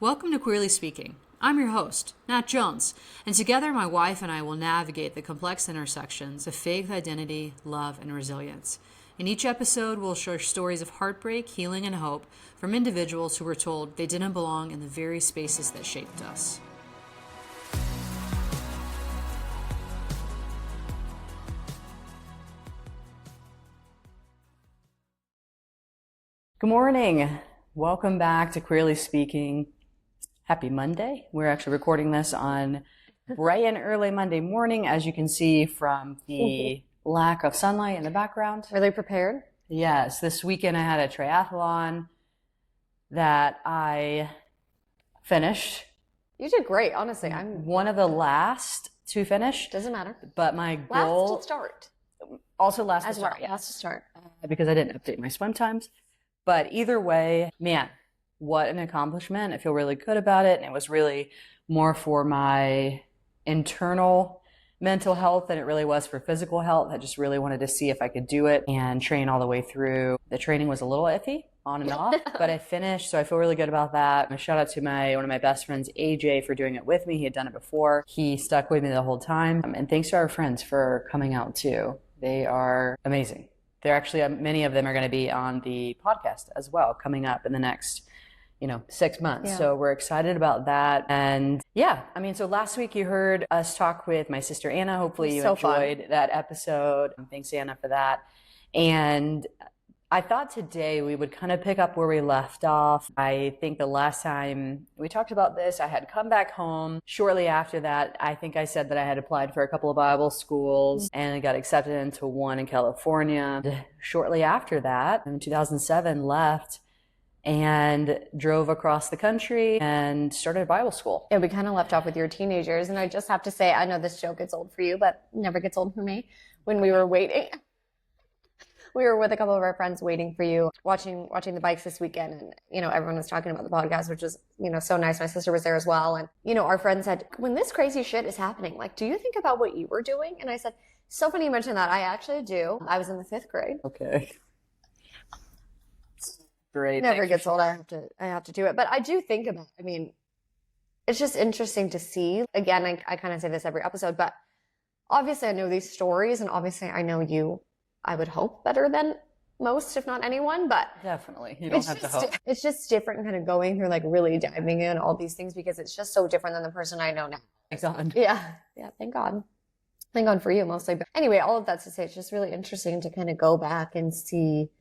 Welcome to Queerly Speaking. I'm your host, Nat Jones, and together my wife and I will navigate the complex intersections of faith, identity, love, and resilience. In each episode, we'll share stories of heartbreak, healing, and hope from individuals who were told they didn't belong in the very spaces that shaped us. Good morning. Welcome back to Queerly Speaking. Happy Monday. We're actually recording this on bright and early Monday morning, as you can see from the lack of sunlight in the background. Really prepared? Yes. This weekend I had a triathlon that I finished. You did great, honestly. I'm one of the last to finish. Doesn't matter. But my goal... Last to start. Also last as to start. Well, last to start. Because I didn't update my swim times. But either way, man, what an accomplishment. I feel really good about it. And it was really more for my internal mental health than it really was for physical health. I just really wanted to see if I could do it and train all the way through. The training was a little iffy, on and off, but I finished, so I feel really good about that. A shout out to one of my best friends, AJ, for doing it with me. He had done it before. He stuck with me the whole time. And thanks to our friends for coming out too. They are amazing. They're actually, many of them are going to be on the podcast as well, coming up in the next, 6 months. Yeah. So we're excited about that. And yeah, so last week you heard us talk with my sister, Anna. Hopefully you enjoyed that episode. Thanks, Anna, for that. And I thought today we would kind of pick up where we left off. I think the last time we talked about this, I had come back home. Shortly after that, I think I said that I had applied for a couple of Bible schools and I got accepted into one in California. Shortly after that, in 2007, left and drove across the country and started Bible school. Yeah, we kind of left off with your teenagers. And I just have to say, I know this joke gets old for you, but never gets old for me. When we were waiting... We were with a couple of our friends waiting for you, watching the bikes this weekend. And, everyone was talking about the podcast, which was, so nice. My sister was there as well. And, our friend said, when this crazy shit is happening, do you think about what you were doing? And I said, so funny you mentioned that. I actually do. I was in the 5th grade. Okay. Great. Never gets old. I have to do it. But I do think about, it's just interesting to see. Again, I kind of say this every episode, but obviously I know these stories and obviously I know you, I would hope, better than most, if not anyone, but definitely. You don't have to hope. It's just different kind of going through, really diving in all these things because it's just so different than the person I know now. Thank God. Yeah. Thank God. Thank God for you mostly. But anyway, all of that to say, it's just really interesting to kind of go back and see,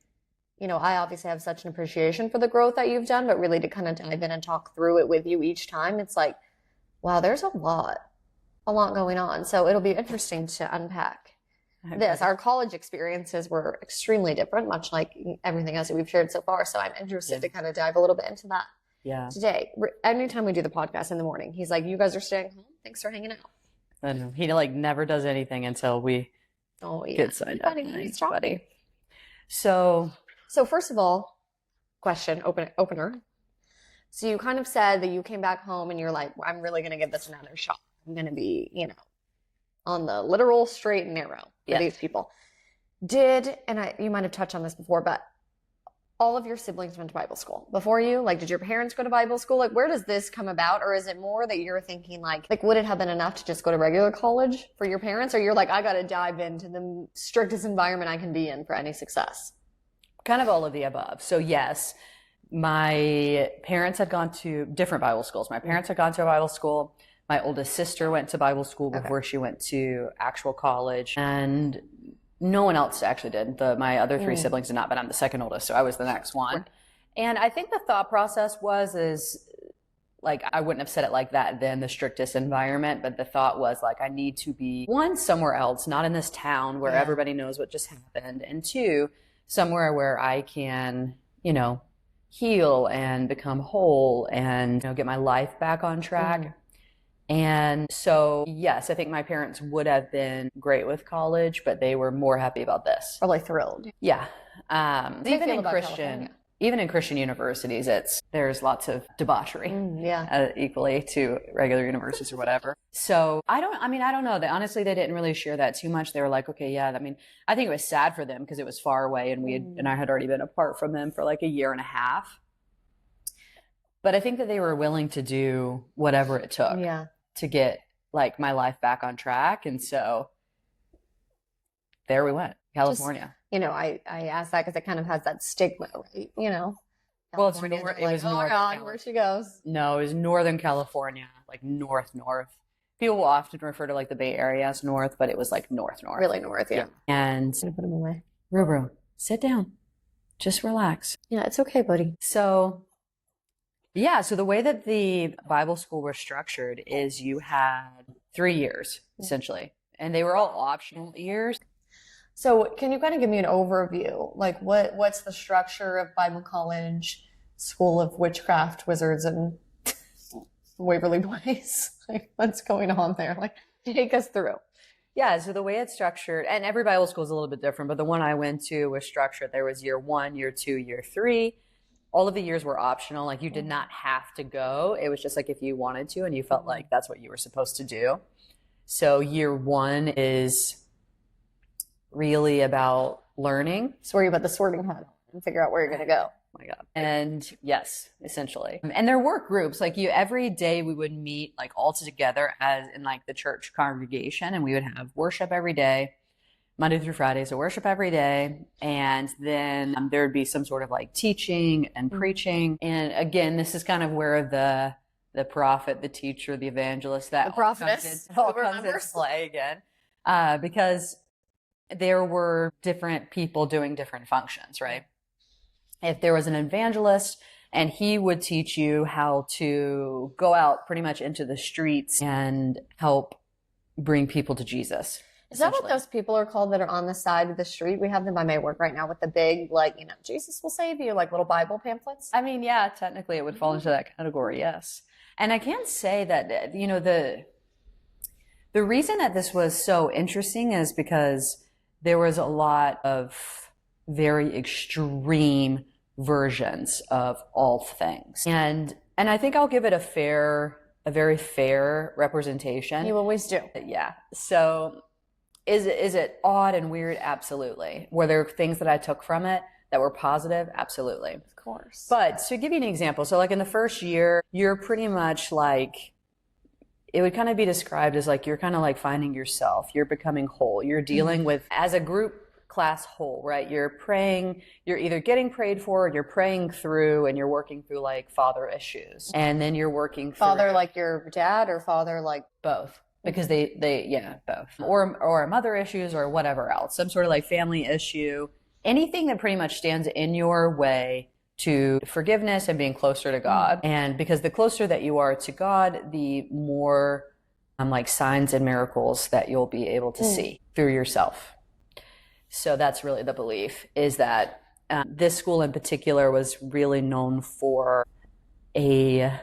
I obviously have such an appreciation for the growth that you've done, but really to kind of dive in and talk through it with you each time, it's like, wow, there's a lot going on. So it'll be interesting to unpack. Our college experiences were extremely different, much like everything else that we've shared so far. So I'm interested to kind of dive a little bit into that today. Anytime we do the podcast in the morning, he's like, you guys are staying home? Thanks for hanging out. And he never does anything until we get signed up. He's buddy. So first of all, question, opener. So you kind of said that you came back home and you're like, well, I'm really going to give this another shot. I'm going to be, on the literal straight and narrow for these people. You might have touched on this before, but all of your siblings went to Bible school before you? Did your parents go to Bible school? Where does this come about? Or is it more that you're thinking would it have been enough to just go to regular college for your parents? Or you're like, I got to dive into the strictest environment I can be in for any success? Kind of all of the above. So yes, my parents had gone to different Bible schools. My parents had gone to a Bible school. My oldest sister went to Bible school before she went to actual college, and no one else actually did. My other 3 siblings did not, but I'm the second oldest, so I was the next one. Right. And I think the thought process is I wouldn't have said it like that then, the strictest environment, but the thought was I need to be, 1, somewhere else, not in this town where everybody knows what just happened, and 2, somewhere where I can, heal and become whole and get my life back on track. And so, yes, I think my parents would have been great with college, but they were more happy about this. Probably thrilled. Yeah. Even in Christian universities, there's lots of debauchery, equally to regular universities or whatever. So I don't know. Honestly, they didn't really share that too much. They were like, okay, yeah. I think it was sad for them because it was far away and and I had already been apart from them for a year and a half. But I think that they were willing to do whatever it took Yeah. to get like my life back on track. And so there we went, California. I asked that because it kind of has that stigma, right? Well, it's Californians north. are It like, was oh my Northern God, California. where she goes. No, it was Northern California, like north. People will often refer to like the Bay Area as north, but it was like north. Really north, yeah. And I'm gonna put him away. Rubro, sit down. Just relax. Yeah, it's okay, buddy. So, yeah, so the way that the Bible school was structured is you had 3 years, essentially, and they were all optional years. So can you kind of give me an overview? Like what's the structure of Bible College, School of Witchcraft, Wizards, and Waverly Place? Like what's going on there? Like take us through. Yeah, so the way it's structured, and every Bible school is a little bit different, but the one I went to was structured. There was year 1, year 2, year 3. All of the years were optional. Like you did not have to go. It was just like if you wanted to and you felt like that's what you were supposed to do. So year 1 is really about learning. So where you put the sorting hat on and figure out where you're going to go. Oh my God. And yes, essentially. And there were groups like every day we would meet like all together as in like the church congregation, and we would have worship every day, Monday through Friday. So worship every day. And then there would be some sort of like teaching and preaching. And again, this is kind of where the prophet, the teacher, the evangelist, that The prophetess, all who comes into remembers? play again. Because there were different people doing different functions, right? If there was an evangelist and he would teach you how to go out pretty much into the streets and help bring people to Jesus. Is that what essentially. those people are called that are on the side of the street? We have them by my work right now with the big, like, Jesus will save you, like little Bible pamphlets. I mean, yeah, technically it would fall into that category, yes. And I can say that, the reason that this was so interesting is because there was a lot of very extreme versions of all things. And I think I'll give it a very fair representation. You always do. Yeah. So is it odd and weird? Absolutely. Were there things that I took from it that were positive? Absolutely. Of course. But to give you an example, so like in the first year, you're pretty much like, it would kind of be described as like, you're kind of like finding yourself, you're becoming whole, you're dealing with, as a group class whole, right? You're praying, you're either getting prayed for, or you're praying through, and you're working through like father issues. And then you're working through Father like your dad, or father like both. Because they both. Or mother issues or whatever else. Some sort of like family issue. Anything that pretty much stands in your way to forgiveness and being closer to God. And because the closer that you are to God, the more like signs and miracles that you'll be able to see through yourself. So that's really the belief, is that this school in particular was really known for a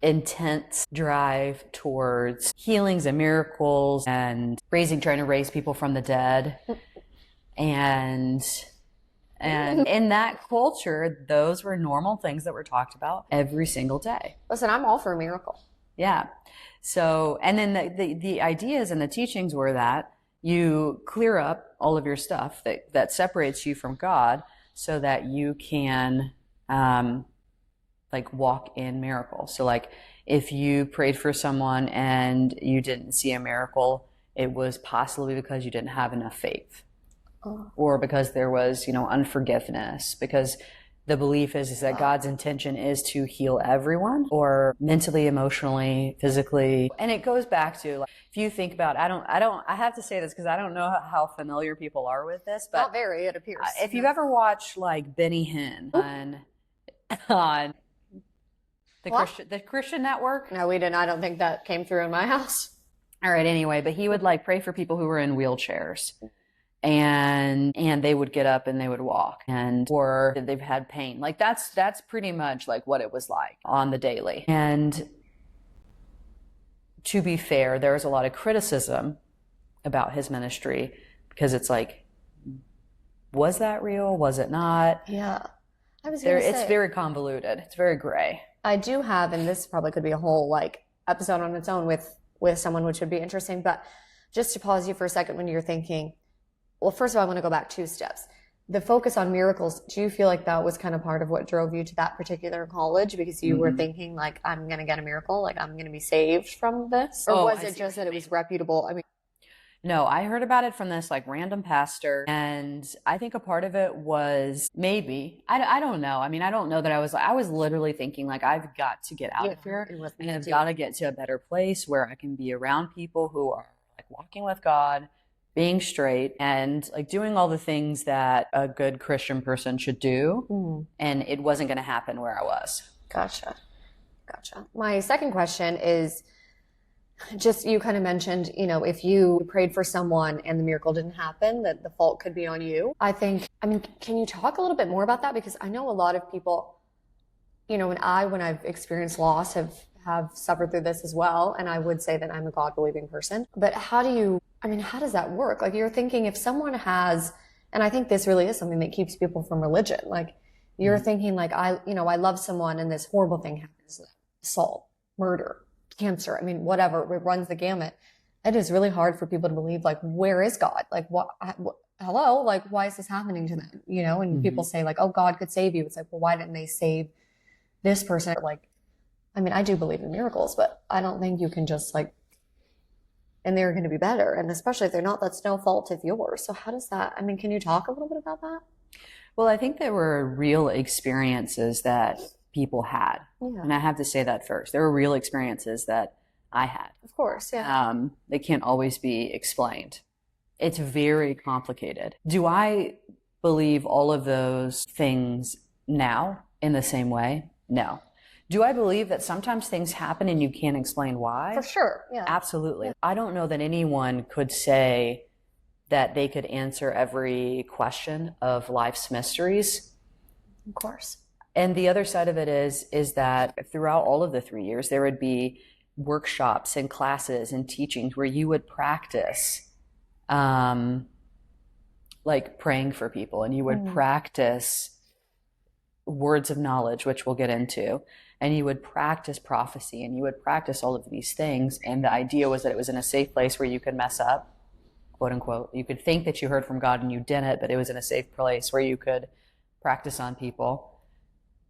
intense drive towards healings and miracles and trying to raise people from the dead. And in that culture, those were normal things that were talked about every single day. Listen, I'm all for a miracle. Yeah. So, and then the ideas and the teachings were that you clear up all of your stuff that separates you from God so that you can, like walk in miracles. So like if you prayed for someone and you didn't see a miracle, it was possibly because you didn't have enough faith. Or because there was, unforgiveness, because the belief is that God's intention is to heal everyone, or mentally, emotionally, physically. And it goes back to, like, if you think about, I have to say this because I don't know how familiar people are with this, but Not very, it appears. if you've ever watched like Benny Hinn on the Christian network. No, we didn't. I don't think that came through in my house. All right, anyway, but he would like pray for people who were in wheelchairs. And they would get up and they would walk, or they've had pain. Like that's pretty much like what it was like on the daily. And to be fair, there was a lot of criticism about his ministry because it's like, was that real? Was it not? Yeah. I was There, gonna it's say, very convoluted. It's very gray. I do have, and this probably could be a whole like episode on its own with someone, which would be interesting. But just to pause you for a second when you're thinking, well, first of all, I want to go back 2 steps. the focus on miracles, do you feel like that was kind of part of what drove you to that particular college? Because you were Hmm. thinking like, I'm going to get a miracle, like I'm going to be saved from this? Or Oh, was I it see what just you that it mean. was reputable? I mean, No, I heard about it from this like random pastor, and I think a part of it was maybe, I don't know. I mean, I don't know that I was literally thinking like, I've got to get out yeah, of here it was and me I've too. got to get to a better place where I can be around people who are like walking with God, being straight, and like doing all the things that a good Christian person should do. Mm, And it wasn't going to happen where I was. gotcha. Gotcha. My second question is just you kind of mentioned, if you prayed for someone and the miracle didn't happen, that the fault could be on you. I mean, can you talk a little bit more about that? Because I know a lot of people, when I've experienced loss, have suffered through this as well. And I would say that I'm a God believing person. But how does that work? Like you're thinking if someone has, and I think this really is something that keeps people from religion. Like you're Mm-hmm. thinking like, I love someone and this horrible thing happens to them. Assault, murder, cancer. I mean, whatever, it runs the gamut. It is really hard for people to believe, like, where is God? Like, hello? Like, why is this happening to them? And Mm-hmm. people say like, oh, God could save you. It's like, well, why didn't they save this person? Like, I mean, I do believe in miracles, but I don't think you can just like, and they're going to be better. And especially if they're not, that's no fault of yours. So how does that, I mean, can you talk a little bit about that? Well, I think there were real experiences that people had. Yeah, And I have to say that first. There were real experiences that I had. of course. Yeah. They can't always be explained. It's very complicated. Do I believe all of those things now in the same way? No. Do I believe that sometimes things happen and you can't explain For why? sure. Yeah. Absolutely. I don't know that anyone could say that they could answer every question of life's mysteries. Of course. And the other side of it is that throughout all of the 3 years, there would be workshops and classes and teachings where you would practice um, like praying for people, and you would Mm. practice words of knowledge, which we'll get into, and you would practice prophecy, and you would practice all of these things. And the idea was that it was in a safe place where you could mess up, quote unquote. You could think that you heard from God and you didn't, but it was in a safe place where you could practice on people.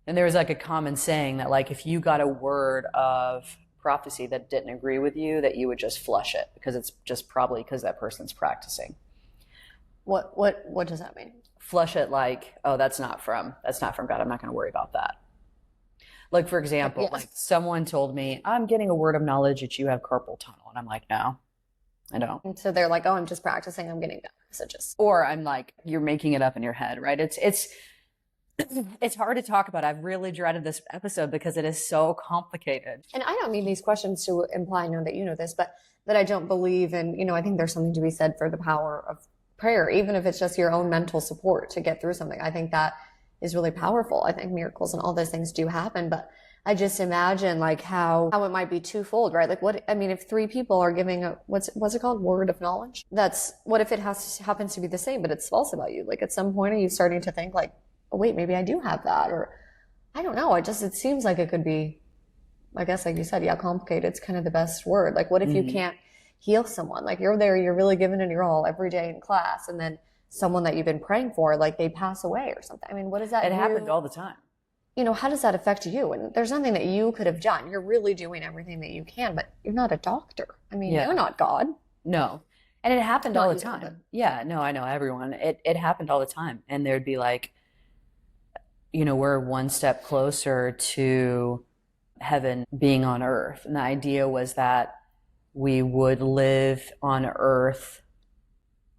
And there was like a common saying that like if you got a word of prophecy that didn't agree with you, that you would just flush it because it's just probably because that person's practicing. What does that mean? Flush it like, oh, that's not from God. I'm not going to worry about that. Like for example, Yes. like someone told me, I'm getting a word of knowledge that you have carpal tunnel, and I'm like, no, I don't. And so they're like, oh, I'm just practicing. I'm getting better. So just, Or I'm like, you're making it up in your head, right? It's hard to talk about. I've really dreaded this episode because it is so complicated. and I don't mean these questions to imply, I know that you know this, but that I don't believe in, I think there's something to be said for the power of prayer, even if it's just your own mental support to get through something. I think that is really powerful. I think miracles and all those things do happen, but I just imagine like how it might be twofold, right? Like what, I mean, if three people are giving what's it called? Word of knowledge. What if it happens to be the same, but it's false about you? Like at some point, are you starting to think like, oh, wait, maybe I do have that, or I don't know. It seems like it could be, I guess, like you said, yeah, complicated. It's kind of the best word. Like, what if you Mm-hmm. can't heal someone? Like, you're there, you're really giving it your all every day in class, and then someone that you've been praying for, like, they pass away or something. I mean, what does that It do? happened all the time. How does that affect you? And there's nothing that you could have done. You're really doing everything that you can, but you're not a doctor. I mean, Yeah. you're not God. No. And it happened Not all the you, but time. Yeah, no, I know everyone. It happened all the time. And there'd be like, we're one step closer to heaven being on earth. And the idea was that we would live on earth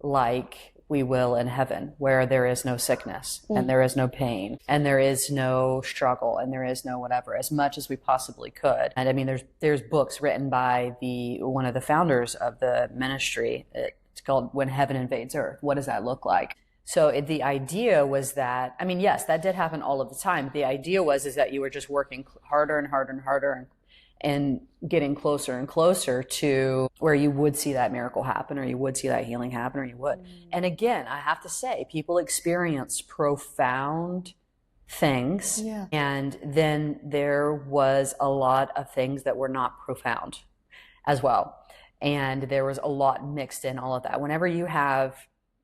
like we will in heaven, where there is no sickness and there is no pain and there is no struggle and there is no whatever, as much as we possibly could. And I mean, there's books written by one of the founders of the ministry. It's called When Heaven Invades Earth. What does that look like? So the idea was that, I mean, yes, that did happen all of the time. The idea is that you were just working harder and harder and harder and getting closer and closer to where you would see that miracle happen, or you would see that healing happen, or you would. And again, I have to say, people experience profound things. Yeah. And then there was a lot of things that were not profound as well. And there was a lot mixed in all of that. Whenever you have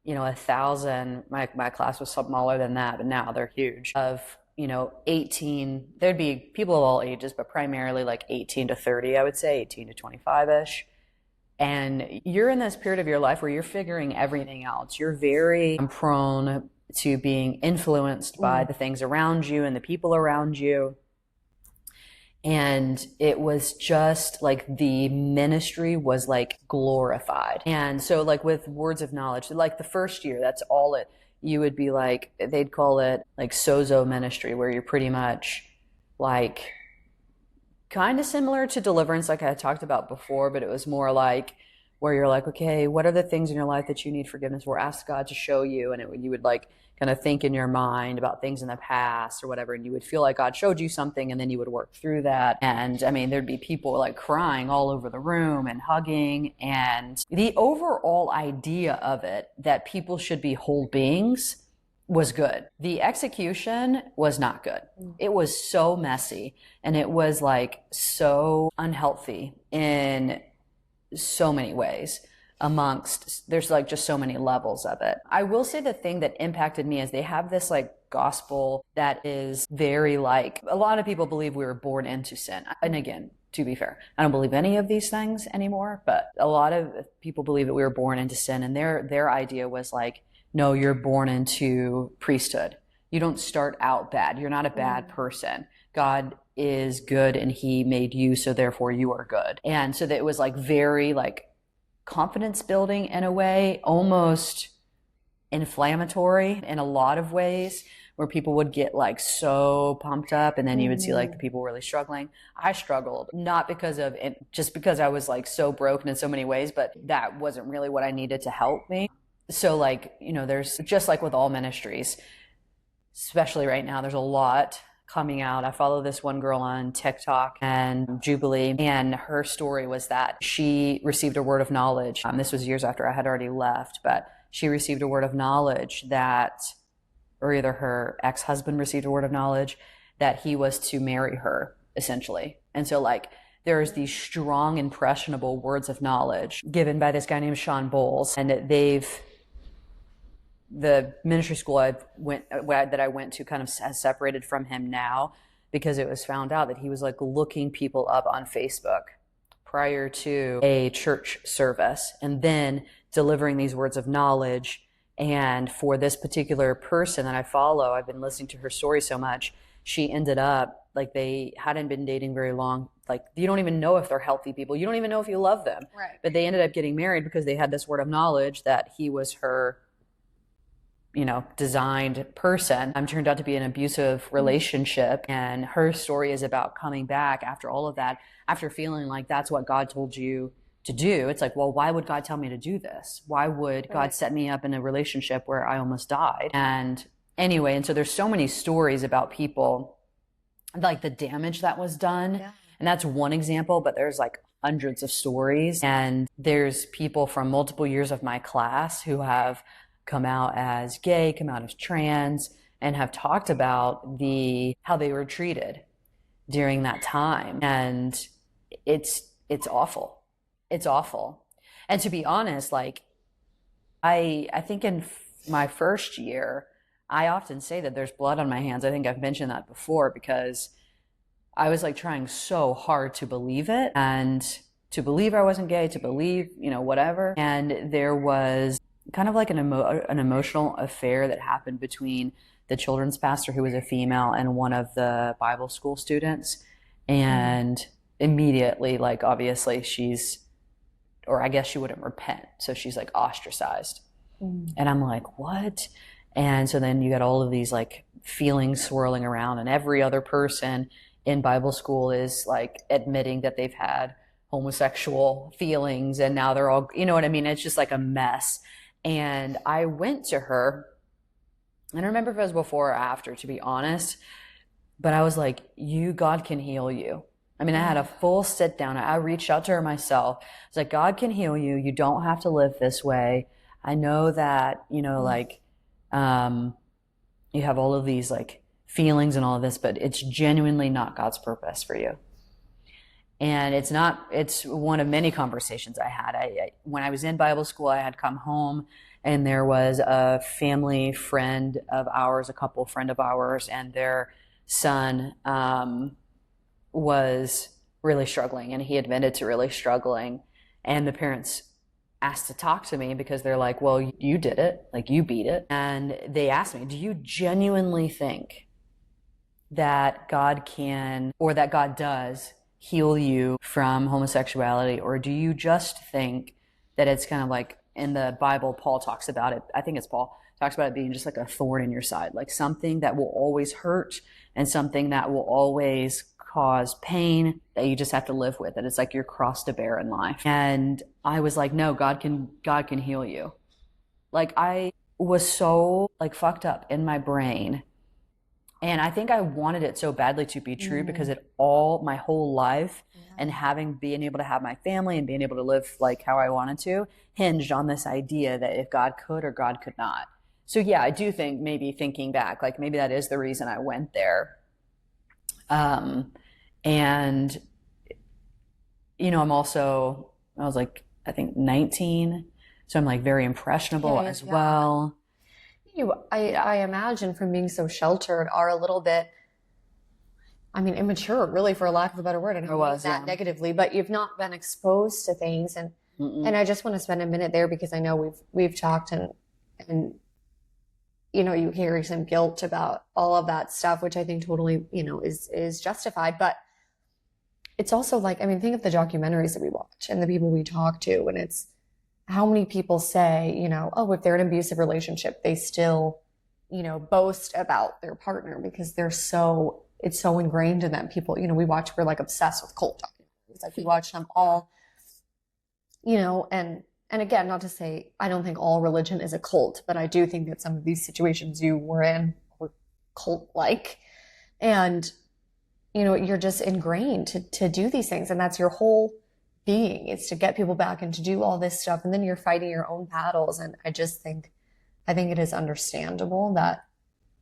1,000, my class was smaller than that, but now they're huge, of, 18, there'd be people of all ages, but primarily like 18 to 30, I would say, 18 to 25-ish. And you're in this period of your life where you're figuring everything out. You're very prone to being influenced by the things around you and the people around you. And it was just like the ministry was like glorified. And so like with words of knowledge, like the first year, that's all you would be like, they'd call it like sozo ministry, where you're pretty much like kind of similar to deliverance, like I had talked about before, but it was more like where you're like, okay, what are the things in your life that you need forgiveness for? Ask God to show you. And you would like kind of think in your mind about things in the past or whatever. And you would feel like God showed you something, and then you would work through that. And I mean, there'd be people like crying all over the room and hugging. And the overall idea of it, that people should be whole beings, was good. The execution was not good. It was so messy, and it was like so unhealthy in so many ways. There's like just so many levels of it. I will say the thing that impacted me is they have this like gospel that is very like, a lot of people believe we were born into sin. And again, to be fair, I don't believe any of these things anymore, but a lot of people believe that we were born into sin. And their idea was like, no, you're born into priesthood. You don't start out bad. You're not a bad person. God is good, and he made you, so therefore you are good. And so that it was like very like confidence building in a way, almost inflammatory in a lot of ways, where people would get like so pumped up, and then you would see like the people really struggling. I struggled, not because of it, just because I was like so broken in so many ways, but that wasn't really what I needed to help me. So like, there's just like with all ministries, especially right now, there's a lot coming out. I follow this one girl on TikTok, and Jubilee, and her story was that she received a word of knowledge. This was years after I had already left, but she received a word of knowledge or either her ex-husband received a word of knowledge that he was to marry her, essentially. And so like, there's these strong, impressionable words of knowledge given by this guy named Sean Bowles, and the ministry school that I went to kind of has separated from him now, because it was found out that he was like looking people up on Facebook prior to a church service and then delivering these words of knowledge. And for this particular person that I follow, I've been listening to her story so much, she ended up like, they hadn't been dating very long. Like, you don't even know if they're healthy people. You don't even know if you love them. Right. But they ended up getting married because they had this word of knowledge that he was her designed person. Turned out to be an abusive relationship. And her story is about coming back after all of that, after feeling like that's what God told you to do. It's like, well, why would God tell me to do this? Why would God set me up in a relationship where I almost died? And anyway, and so there's so many stories about people, like the damage that was done. Yeah. And that's one example, but there's like hundreds of stories. And there's people from multiple years of my class who have come out as gay, come out as trans, and have talked about how they were treated during that time. And it's awful. It's awful. And to be honest, like, I think in my first year, I often say that there's blood on my hands. I think I've mentioned that before, because I was like trying so hard to believe it, and to believe I wasn't gay, to believe, whatever. And there was kind of like an emotional affair that happened between the children's pastor, who was a female, and one of the Bible school students. And immediately, like, obviously or I guess she wouldn't repent. So she's like ostracized. And I'm like, what? And so then you got all of these like feelings swirling around, and every other person in Bible school is like admitting that they've had homosexual feelings, and now they're all, you know what I mean? It's just like a mess. And I went to her, I don't remember if it was before or after, to be honest, but I was like, God can heal you. I mean, I had a full sit down. I reached out to her myself. I was like, God can heal you. You don't have to live this way. I know that, like, you have all of these like feelings and all of this, but it's genuinely not God's purpose for you. And it's one of many conversations I had. When I was in Bible school, I had come home And there was a family friend of ours, a couple friend of ours, and their son was really struggling, and he admitted to really struggling. And the parents asked to talk to me because they're like, well, you did it, like you beat it. And they asked me, do you genuinely think that God can, or that God does heal you from homosexuality? Or do you just think that it's kind of like in the Bible, Paul talks about it. I think it's Paul talks about it being just like a thorn in your side, like something that will always hurt and something that will always cause pain that you just have to live with. And it's like your cross to bear in life. And I was like, no, God can heal you. Like I was so like fucked up in my brain. And I think I wanted it so badly to be true because my whole life and being able to have my family and being able to live like how I wanted to hinged on this idea that if God could or God could not. So yeah, I do think maybe thinking back, like maybe that is the reason I went there. And I was like, I think 19. So I'm like very impressionable as well. I imagine from being so sheltered are a little bit, I mean, immature, really, for lack of a better word. And I don't mean that negatively, but you've not been exposed to things. And I just want to spend a minute there because I know we've talked and you carry some guilt about all of that stuff, which I think totally, is justified. But it's also like, I mean, think of the documentaries that we watch and the people we talk to, and it's how many people say, oh, if they're in an abusive relationship, they still, boast about their partner because it's so ingrained in them. People, we're like obsessed with cult documentaries. Like we watch them all, and again, not to say I don't think all religion is a cult, but I do think that some of these situations you were in were cult-like. And, you're just ingrained to do these things. And that's your whole being, is to get people back and to do all this stuff. And then you're fighting your own battles. And I think it is understandable that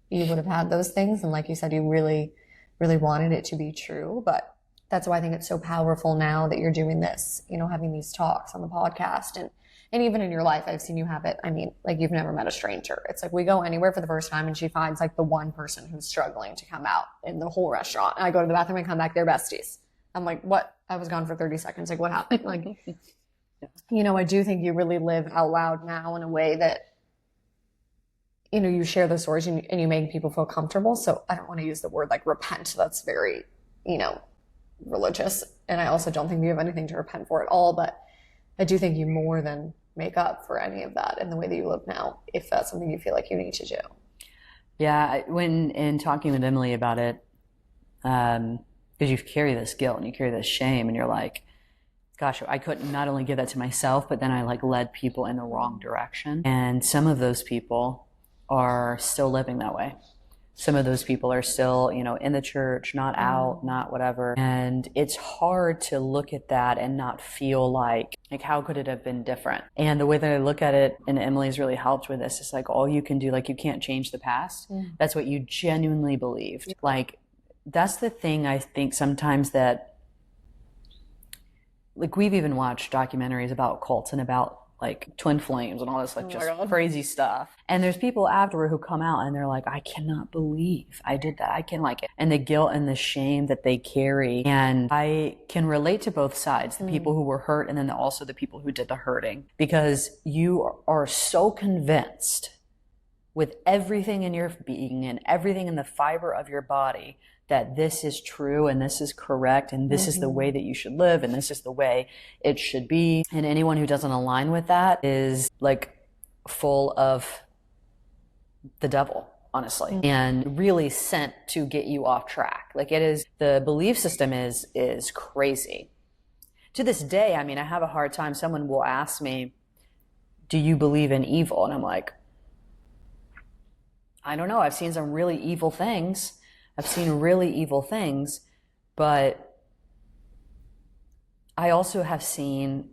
you would have had those things. And like you said, you really, really wanted it to be true. But that's why I think it's so powerful now that you're doing this, having these talks on the podcast. And even in your life, I've seen you have it. I mean, like you've never met a stranger. It's like we go anywhere for the first time and she finds like the one person who's struggling to come out in the whole restaurant. And I go to the bathroom and come back, they're besties. I'm like, what? I was gone for 30 seconds. Like, what happened? Like, I do think you really live out loud now in a way that, you share the stories and you make people feel comfortable. So I don't want to use the word like repent. That's very, religious. And I also don't think you have anything to repent for at all. But I do think you more than make up for any of that in the way that you live now, if that's something you feel like you need to do. Yeah. When in talking with Emily about it, because you carry this guilt and you carry this shame and you're like, gosh, I couldn't not only give that to myself, but then I like led people in the wrong direction. And some of those people are still living that way. Some of those people are still, in the church, not out, not whatever. And it's hard to look at that and not feel like how could it have been different? And the way that I look at it, and Emily's really helped with this, is like all you can do, like you can't change the past. That's what you genuinely believed. Like that's the thing I think sometimes that, like we've even watched documentaries about cults and about like twin flames and all this like just crazy stuff. And there's people afterward who come out and they're like, I cannot believe I did that. I can like it. And the guilt and the shame that they carry. And I can relate to both sides, the people who were hurt and then also the people who did the hurting, because you are so convinced with everything in your being and everything in the fiber of your body that this is true and this is correct and this is the way that you should live and this is the way it should be. And anyone who doesn't align with that is like full of the devil, honestly, and really sent to get you off track. Like it is, the belief system is crazy. To this day, I mean, I have a hard time. Someone will ask me, do you believe in evil? And I'm like, I don't know. I've seen some really evil things. But I also have seen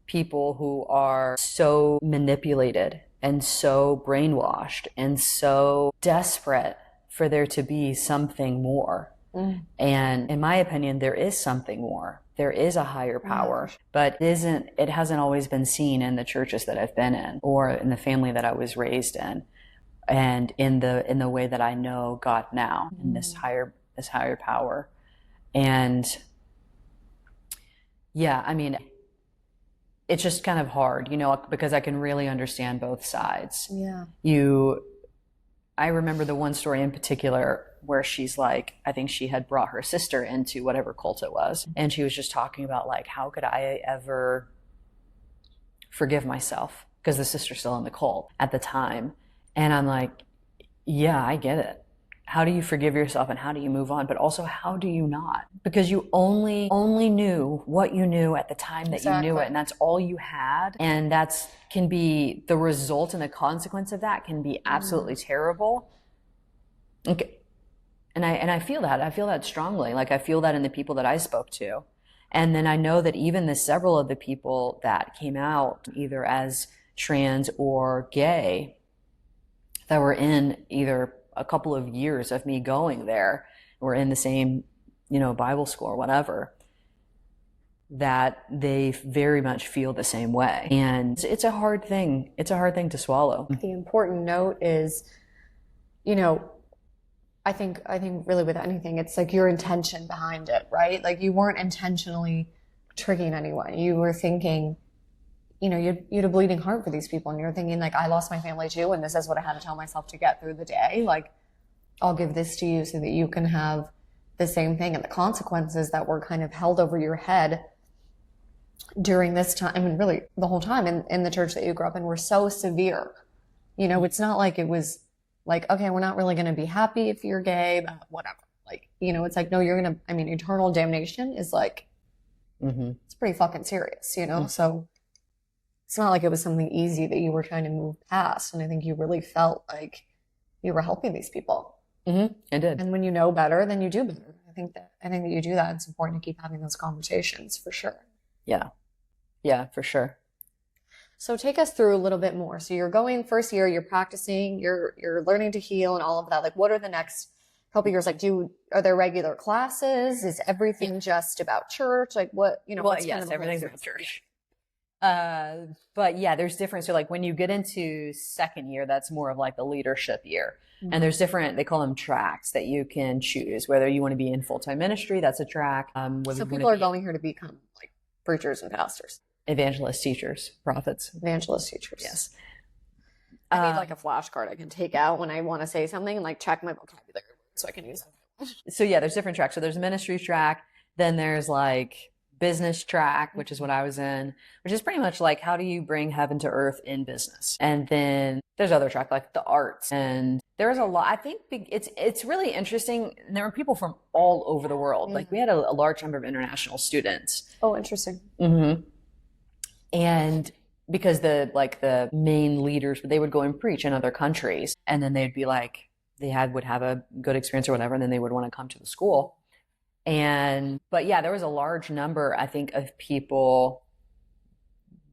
people who are so manipulated and so brainwashed and so desperate for there to be something more. And in my opinion, there is something more. there is a higher power, but it hasn't always been seen in the churches that I've been in or in the family that I was raised in and in the way that I know God now in this higher power. And yeah, I mean, it's just kind of hard, because I can really understand both sides. Yeah. I remember the one story in particular where she's like, I think she had brought her sister into whatever cult it was. And she was just talking about like, how could I ever forgive myself? Because the sister's still in the cult at the time. And I'm like, yeah, I get it. How do you forgive yourself and how do you move on? But also, how do you not? Because you only knew what you knew at the time that you knew it. And that's all you had. And that's can be the result and the consequence of that can be absolutely terrible. Okay. And I feel that. I feel that strongly. Like I feel that in the people that I spoke to. And then I know that even several of the people that came out either as trans or gay that were in either a couple of years of me going there, or in the same, Bible school or whatever, that they very much feel the same way. And it's a hard thing. It's a hard thing to swallow. The important note is, I think really with anything, it's like your intention behind it, right? Like you weren't intentionally tricking anyone. You were thinking, you had a bleeding heart for these people, and you're thinking like, I lost my family too, and this is what I had to tell myself to get through the day. Like, I'll give this to you so that you can have the same thing. And the consequences that were kind of held over your head during this time, I mean, really the whole time in the church that you grew up in were so severe. It's not like it was like, okay, we're not really going to be happy if you're gay, but whatever. Like, it's like, no, eternal damnation is like, it's pretty fucking serious, So it's not like it was something easy that you were trying to move past. And I think you really felt like you were helping these people. I did. And when you know better, then you do better. I think that you do that. It's important to keep having those conversations for sure. Yeah. Yeah, for sure. So take us through a little bit more. So you're going first year, you're practicing, you're learning to heal and all of that. Like, what are the next couple years? Like, are there regular classes? Is everything just about church? Like what, well, yes, everything's about church. But yeah, there's different. So like when you get into second year, that's more of like the leadership year. And there's different, they call them tracks that you can choose, whether you want to be in full-time ministry, that's a track. So people are going here to become like preachers and pastors. Evangelists, teachers, prophets. Evangelists, teachers. Yes. I need like a flashcard I can take out when I want to say something and like check my vocabulary so I can use them. So yeah, there's different tracks. So there's a ministry track, then there's like business track, which is what I was in, which is pretty much like how do you bring heaven to earth in business? And then there's other track like the arts, and there's a lot. I think it's really interesting. There were people from all over the world. Like we had a large number of international students. Oh, interesting. And because the main leaders, they would go and preach in other countries, and then they'd be like, would have a good experience or whatever, and then they would want to come to the school. But yeah, there was a large number, I think, of people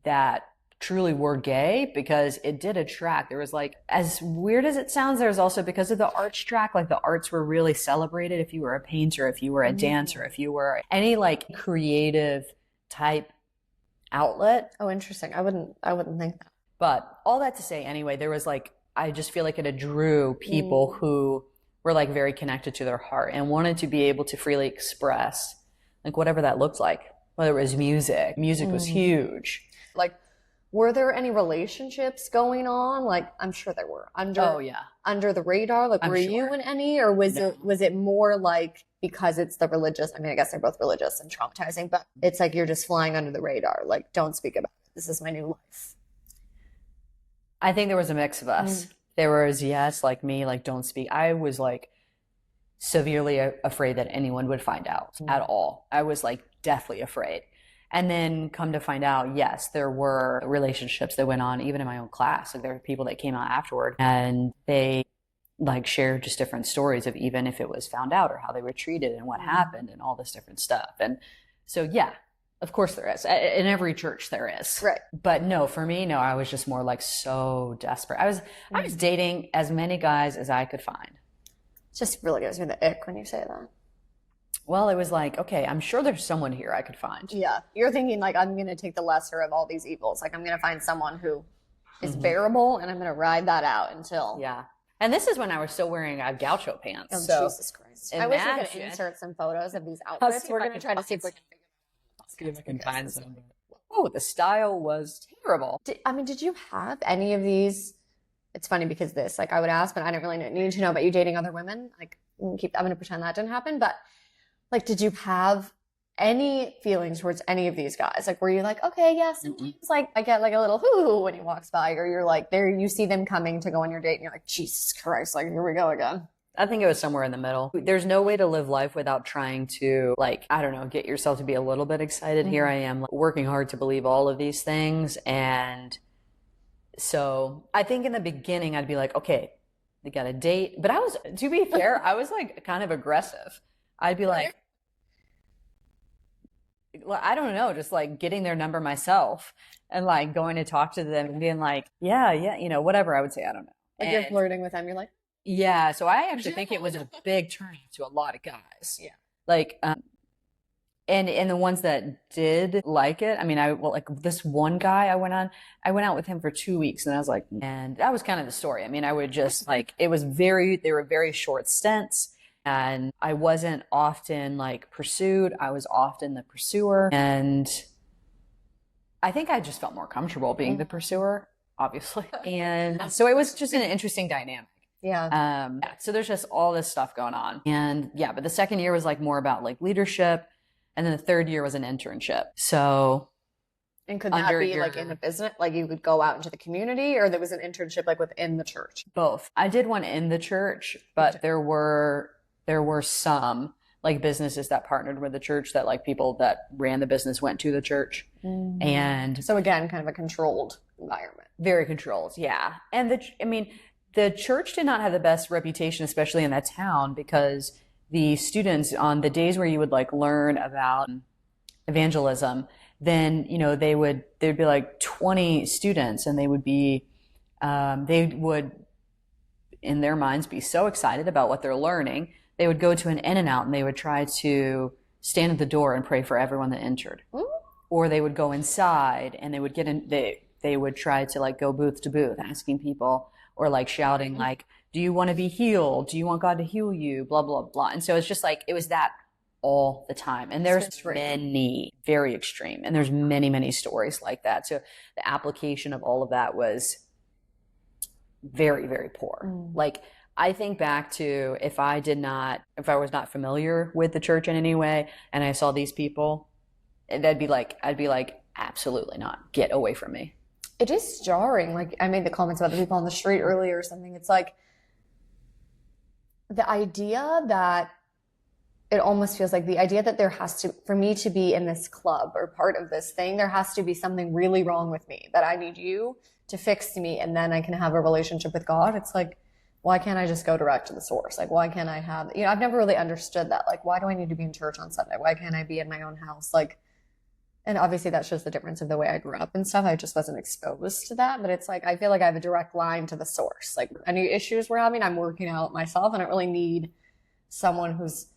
that truly were gay because it did attract. There was like, as weird as it sounds, there was also, because of the arts track, like the arts were really celebrated. If you were a painter, if you were a dancer, if you were any like creative type outlet. Oh, interesting. I wouldn't think that. But all that to say, anyway, there was like, I just feel like it drew people who were like very connected to their heart and wanted to be able to freely express like whatever that looked like, whether it was music. Music was huge. Like, were there any relationships going on? Like, I'm sure there were. Under the radar? Like, were you in any? Or was it more like, because it's the religious, I mean, I guess they're both religious and traumatizing, but it's like you're just flying under the radar. Like, don't speak about it. This is my new life. I think there was a mix of us. There was, yes, like me, like don't speak. I was like severely afraid that anyone would find out at all. I was like deathly afraid. And then come to find out, yes, there were relationships that went on even in my own class. Like there were people that came out afterward and they like shared just different stories of even if it was found out or how they were treated and what happened and all this different stuff. And so, yeah. Of course there is. In every church there is. Right. But no, for me, no, I was just more like so desperate. I was dating as many guys as I could find. It just really gives me the ick when you say that. Well, it was like, okay, I'm sure there's someone here I could find. Yeah. You're thinking like I'm gonna take the lesser of all these evils. Like I'm gonna find someone who is Hmm. bearable and I'm gonna ride that out until Yeah. And this is when I was still wearing gaucho pants. oh So Jesus Christ. I wish we could imagine. insert some photos of these I'll outfits. see if We're I gonna can try to see find if we some. can figure See if I can because find this some. Oh, the style was terrible. did you have any of these? It's funny because this, like, I would ask, but I don't really need to know about you dating other women. Like, I'm gonna pretend that didn't happen. But like, did you have any feelings towards any of these guys? Like, were you like, okay, yeah, sometimes like I get like a little hoo when he walks by, or you're like, there, you see them coming to go on your date, and you're like, Jesus Christ, like here we go again. I think it was somewhere in the middle. There's no way to live life without trying to, like, I don't know, get yourself to be a little bit excited. Here I am, like, working hard to believe all of these things. And so I think in the beginning, I'd be like, okay, they got a date. But I was, to be fair, I was like kind of aggressive. I'd be like, well, I don't know, just like getting their number myself and like going to talk to them and being like, yeah, whatever I would say, I don't know. Like you're And flirting with them, you're like, yeah, so I actually think it was a big turnoff to a lot of guys. yeah. Like, and the ones that did like it, I mean, like this one guy I went out with him for 2 weeks and I was like, and that was kind of the story. I mean, I would just like, they were very short stints and I wasn't often like pursued. I was often the pursuer. And I think I just felt more comfortable being the pursuer, obviously. And so it was just an interesting dynamic. Yeah. So there's just all this stuff going on. And yeah, but the second year was like more about like leadership. And then the third year was an internship. So And could that be like in a business, like you would go out into the community, or there was an internship like within the church? both. I did one in the church, but there were some like businesses that partnered with the church that like people that ran the business went to the church. And So again, kind of a controlled environment. very controlled, yeah. And the church did not have the best reputation, especially in that town, because the students on the days where you would like learn about evangelism, then there'd be like 20 students, and they would in their minds be so excited about what they're learning, they would go to an in and out and they would try to stand at the door and pray for everyone that entered. Or they would go inside and they would get in, they would try to like go booth to booth asking people, or like shouting like, do you want to be healed? Do you want God to heal you? Blah, blah, blah. And so it's just like, it was that all the time. And there's many, very extreme. And there's many, many stories like that. So the application of all of that was very, very poor. Like, I think back to if I was not familiar with the church in any way and I saw these people, I'd be like, absolutely not. Get away from me. It is jarring. Like I made the comments about the people on the street earlier or something. It's like the idea that it almost feels like the idea that there has to, for me to be in this club or part of this thing, there has to be something really wrong with me that I need you to fix me and then I can have a relationship with God. It's like, why can't I just go direct to the source? Like, why can't I have, I've never really understood that. Like, why do I need to be in church on Sunday? Why can't I be in my own house? Like, and obviously that's just the difference of the way I grew up and stuff. I just wasn't exposed to that. But it's like, I feel like I have a direct line to the source. Like any issues we're having, I'm working out myself. And I don't really need someone who's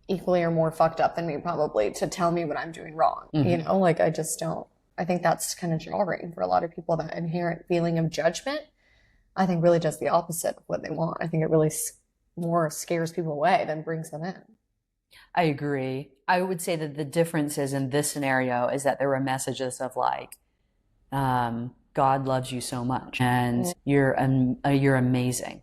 equally or more fucked up than me probably to tell me what I'm doing wrong. Like I just don't, I think that's kind of jarring for a lot of people, that inherent feeling of judgment. I think really just the opposite of what they want. I think it really more scares people away than brings them in. I agree. I would say that the difference is in this scenario is that there were messages of like, God loves you so much and you're amazing.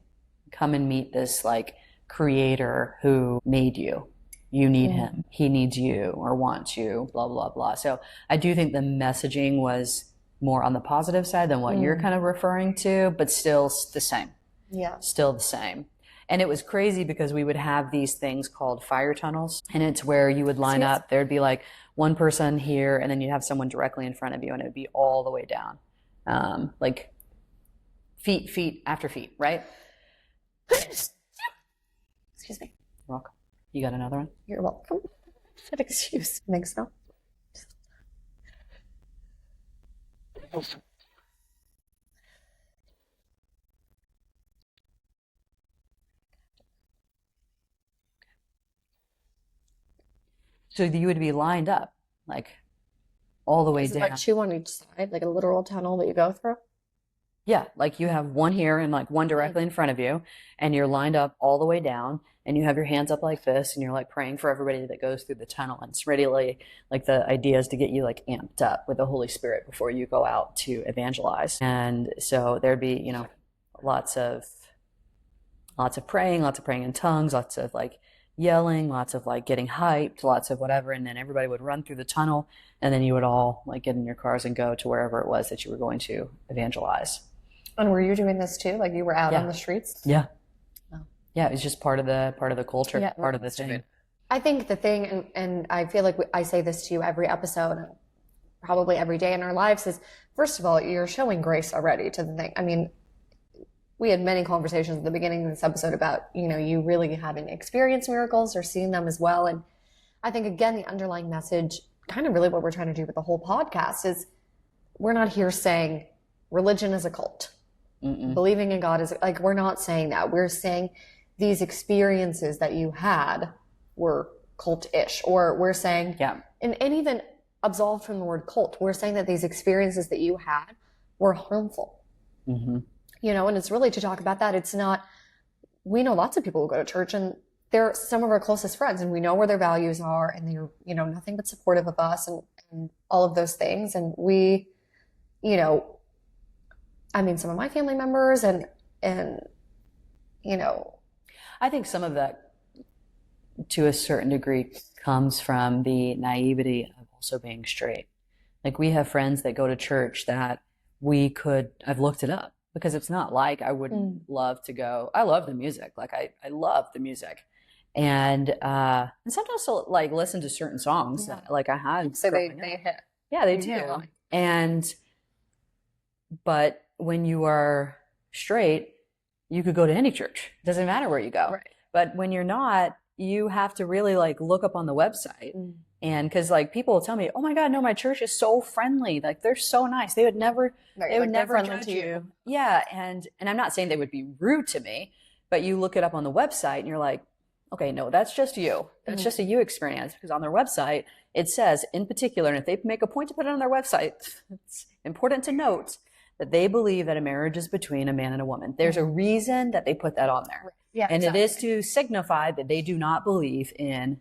Come and meet this like creator who made you. You need him. He needs you or wants you, blah, blah, blah. So I do think the messaging was more on the positive side than what you're kind of referring to, but still the same. Yeah. Still the same. And it was crazy because we would have these things called fire tunnels, and it's where you would line up. There'd be like one person here, and then you'd have someone directly in front of you, and it would be all the way down. Like feet after feet, right? Excuse me. You're welcome. You got another one? You're welcome. That excuse makes no. So you would be lined up, like all the way Is it down. like two on each side, like a literal tunnel that you go through? Yeah, like you have one here and like one directly in front of you, and you're lined up all the way down, and you have your hands up like this, and you're like praying for everybody that goes through the tunnel. And it's really like the idea is to get you like amped up with the Holy Spirit before you go out to evangelize. And so there'd be, you know, lots of praying, lots of praying in tongues, lots of like yelling, lots of like getting hyped, lots of whatever, and then everybody would run through the tunnel, and then you would all like get in your cars and go to wherever it was that you were going to evangelize. And were you doing this too? Like you were out on the streets? Yeah. Oh. Yeah, it's just part of the culture, Yeah, part of the thing. I think the thing, and I feel like I say this to you every episode, probably every day in our lives, is first of all, you're showing grace already to the thing. I mean, we had many conversations at the beginning of this episode about, you know, you really having experienced miracles or seeing them as well. And I think, again, the underlying message, kind of really what we're trying to do with the whole podcast, is we're not here saying religion is a cult. Mm-mm. Believing in God is like, we're not saying that. We're saying these experiences that you had were cult-ish, or we're saying, and even absolved from the word cult, we're saying that these experiences that you had were harmful. Mm-hmm. You know, and it's really to talk about that. It's not, we know lots of people who go to church and they're some of our closest friends and we know where their values are and they're, you know, nothing but supportive of us and all of those things. And we, you know, I mean, some of my family members and, you know. I think some of that, to a certain degree, comes from the naivety of also being straight. Like we have friends that go to church that I've looked it up because it's not like I wouldn't love to go. I love the music. Like I love the music. And sometimes I'll like listen to certain songs that like I had. So they hit. Yeah, they do. But when you are straight, you could go to any church. It doesn't matter where you go. Right. But when you're not, you have to really like look up on the website. And because like people will tell me, oh my God, no, my church is so friendly. Like they're so nice. They would never judge you. Yeah. And I'm not saying they would be rude to me, but you look it up on the website and you're like, okay, no, that's just you. That's just a you experience. Because on their website, it says in particular, and if they make a point to put it on their website, it's important to note that they believe that a marriage is between a man and a woman. There's a reason that they put that on there. Yeah, and it is to signify that they do not believe in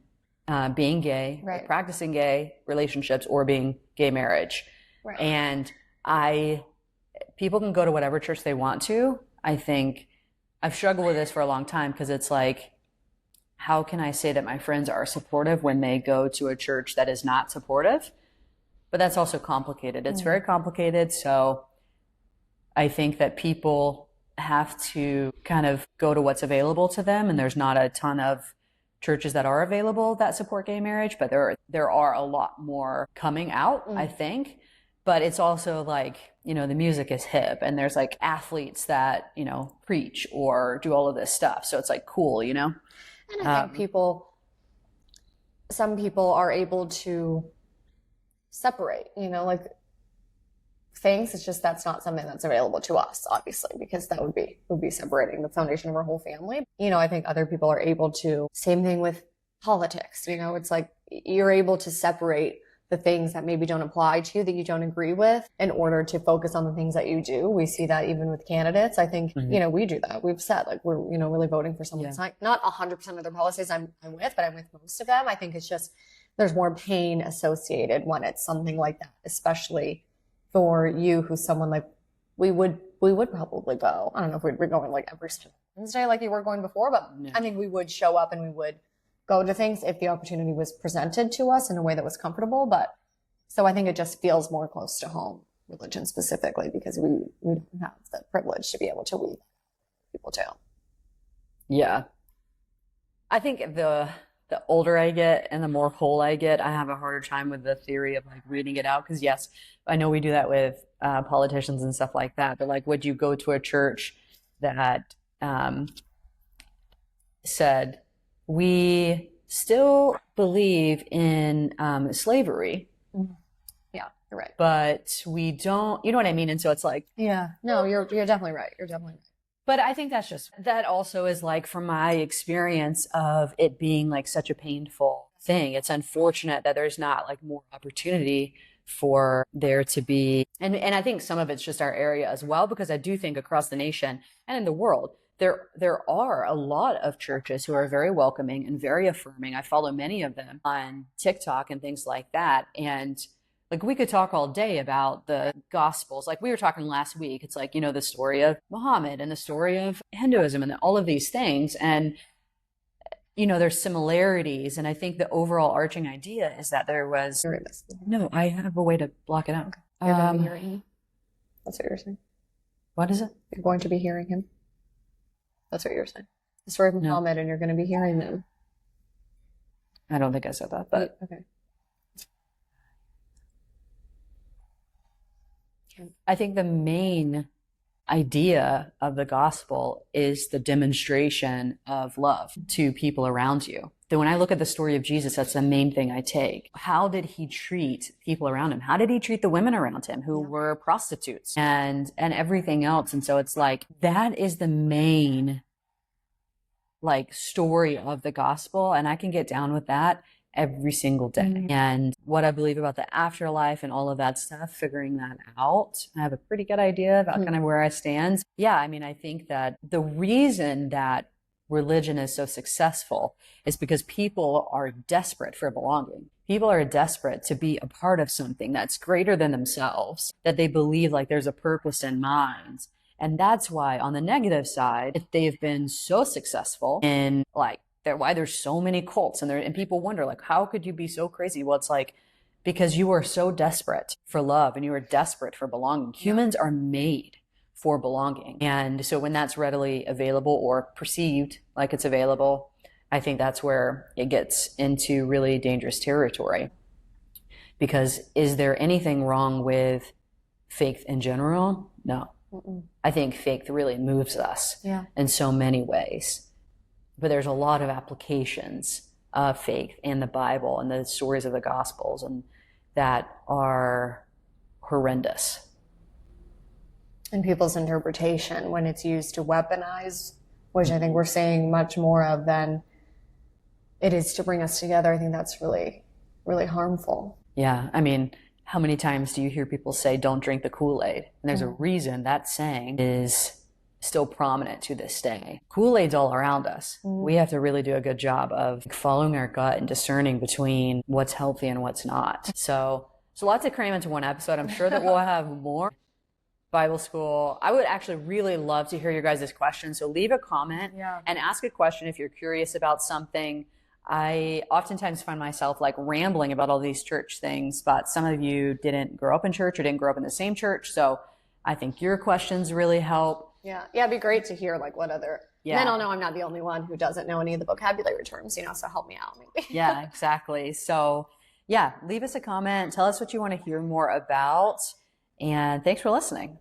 being gay, or practicing gay relationships, or being gay marriage. Right. And people can go to whatever church they want to. I think I've struggled with this for a long time because it's like, how can I say that my friends are supportive when they go to a church that is not supportive? But that's also complicated. It's very complicated. So I think that people have to kind of go to what's available to them. And there's not a ton of churches that are available that support gay marriage, but there are a lot more coming out, I think. But it's also like, you know, the music is hip and there's like athletes that, you know, preach or do all of this stuff. So it's like cool, you know? And I think some people are able to separate, you know, like things. It's just that's not something that's available to us, obviously, because that would be separating the foundation of our whole family. You know, I think other people are able to, same thing with politics, you know, it's like you're able to separate the things that maybe don't apply to you, that you don't agree with, in order to focus on the things that you do. We see that even with candidates. I think, you know, we do that. We've said, like, we're, you know, really voting for someone that's not 100% of their policies I'm with, but I'm with most of them. I think it's just, there's more pain associated when it's something like that, especially for you, who's someone like, we would probably go. I don't know if we'd be going like every Wednesday like you were going before, but I mean, we would show up and we would go to things if the opportunity was presented to us in a way that was comfortable. But so I think it just feels more close to home, religion specifically, because we don't have the privilege to be able to weave people to. Yeah. I think the older I get and the more whole I get, I have a harder time with the theory of like reading it out. Because yes, I know we do that with politicians and stuff like that. But like, would you go to a church that said, we still believe in slavery? Yeah, you're right. But we don't, you know what I mean? And so it's like, yeah, no, you're definitely right. You're definitely right. But I think that also is like from my experience of it being like such a painful thing. It's unfortunate that there's not like more opportunity for there to be, and I think some of it's just our area as well, because I do think across the nation and in the world, there are a lot of churches who are very welcoming and very affirming. I follow many of them on TikTok and things like that. And like we could talk all day about the gospels. Like we were talking last week, it's like, you know, the story of Muhammad and the story of Hinduism and all of these things. And, you know, there's similarities. And I think the overall arching idea is that there was, no, I have a way to block it out. Okay. You're going to be hearing him. That's what you're saying. What is it? You're going to be hearing him. That's what you're saying. The story of Muhammad, and you're going to be hearing them. I don't think I said that, but okay. I think the main idea of the gospel is the demonstration of love to people around you. Then when I look at the story of Jesus, that's the main thing I take. How did he treat people around him? How did he treat the women around him who were prostitutes and everything else? And so it's like, that is the main like story of the gospel. And I can get down with that every single day. Mm-hmm. And what I believe about the afterlife and all of that stuff, figuring that out, I have a pretty good idea about kind of where I stand. Yeah, I mean, I think that the reason that religion is so successful is because people are desperate for belonging. People are desperate to be a part of something that's greater than themselves, that they believe like there's a purpose in mind. And that's why on the negative side, if they've been so successful in like, why there's so many cults and people wonder like, how could you be so crazy? Well, it's like, because you are so desperate for love and you are desperate for belonging. Humans are made for belonging. And so when that's readily available or perceived like it's available, I think that's where it gets into really dangerous territory. Because is there anything wrong with faith in general? No. Mm-mm. I think faith really moves us in so many ways. But there's a lot of applications of faith in the Bible and the stories of the Gospels and that are horrendous. And people's interpretation when it's used to weaponize, which I think we're seeing much more of than it is to bring us together. I think that's really, really harmful. Yeah. I mean, how many times do you hear people say, don't drink the Kool-Aid? And there's a reason that saying is still prominent to this day. Kool-Aid's all around us. We have to really do a good job of following our gut and discerning between what's healthy and what's not. So a lot to cram into one episode. I'm sure that we'll have more Bible school. I would actually really love to hear your guys' questions. So leave a comment and ask a question if you're curious about something. I oftentimes find myself like rambling about all these church things, but some of you didn't grow up in church or didn't grow up in the same church. So I think your questions really help. Yeah, it'd be great to hear like what other, then I'll know I'm not the only one who doesn't know any of the vocabulary terms, so help me out maybe. Yeah, exactly. So leave us a comment, tell us what you want to hear more about, and thanks for listening.